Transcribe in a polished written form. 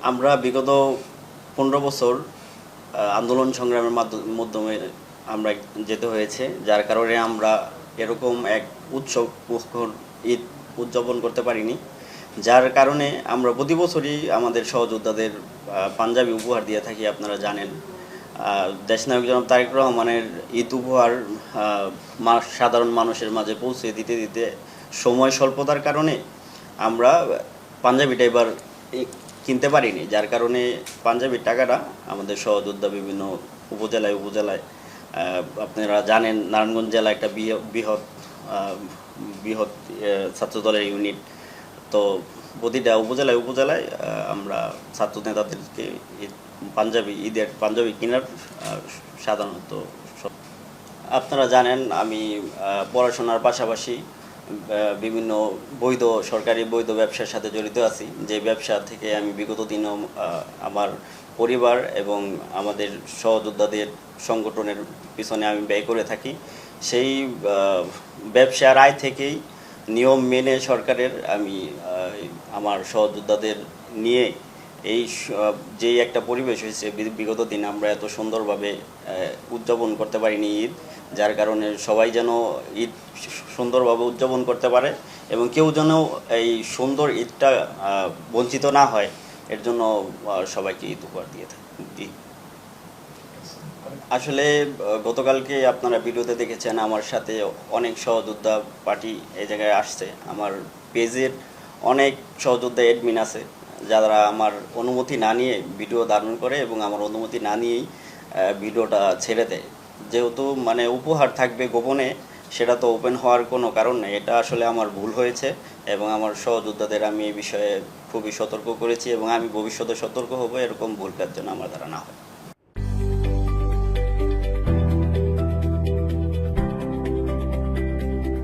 আমরা বিগত 15 বছর আন্দোলন সংগ্রামের মাধ্যমে আমরা যেতে হয়েছে, যার কারণে আমরা এরকম এক উৎসব মুখর ঈদ উদযাপন করতে পারিনি। যার কারণে আমরা প্রতি বছরই আমাদের সহযোদ্ধাদের পাঞ্জাবি উপহার দিয়ে থাকি। আপনারা জানেন, দেশনায়ক জনাব তারেক রহমানের ঈদ উপহার সাধারণ মানুষের মাঝে পৌঁছে দিতে দিতে সময় স্বল্পতার কারণে আমরা পাঞ্জাবিটা এবার কিনতে পারিনি। যার কারণে পাঞ্জাবির টাকাটা আমাদের সহযোদ্ধা বিভিন্ন উপজেলায় উপজেলায়, আপনারা জানেন নারায়ণগঞ্জ জেলা একটা বৃহৎ বৃহৎ ছাত্রদলের ইউনিট। তো প্রতিটা উপজেলায় উপজেলায় আমরা ছাত্র নেতাদেরকে ঈদের পাঞ্জাবি কেনার সাধারণত। আপনারা জানেন আমি পড়াশোনার পাশাপাশি বিভিন্ন সরকারি বৈধ ব্যবসার সাথে জড়িত আছি, যে ব্যবসা থেকে আমি বিগত দিনও আমার পরিবার এবং আমাদের সহযোদ্ধাদের সংগঠনের পিছনে আমি ব্যয় করে থাকি। সেই ব্যবসার আয় থেকেই নিয়ম মেনে সরকারের আমি আমার সহযোদ্ধাদের নিয়ে এই যেই একটা পরিবেশ হয়েছে, বিগত দিন আমরা এত সুন্দরভাবে উদযাপন করতে পারিনি ঈদ। যার কারণে সবাই যেন ঈদ সুন্দরভাবে উদযাপন করতে পারে এবং কেউ যেন এই সুন্দর ঈদটা বঞ্চিত না হয়, এর জন্য সবাইকে ঈদ উপহার দিয়ে থাকি। আসলে গতকালকে আপনারা ভিডিওতে দেখেছেন আমার সাথে অনেক সহযোদ্ধা পার্টি এই জায়গায় আসছে। আমার পেজের অনেক সহযোদ্ধা অ্যাডমিন আছে যারা আমার অনুমতি না নিয়ে ভিডিও ধারণ করে এবং আমার অনুমতি না নিয়েই ভিডিওটা ছেড়ে দেয়। যেহেতু উপহার থাকবে গোপনে, সেটা তো ওপেন হওয়ার কোনো কারণ নেই। এটা আসলে আমার ভুল হয়েছে এবং আমার সহযোদ্ধাদের আমি এই বিষয়ে খুবই সতর্ক করেছি এবং আমি ভবিষ্যতে সতর্ক হব এরকম ভুল কাজ যেন আমার দ্বারা না হয়।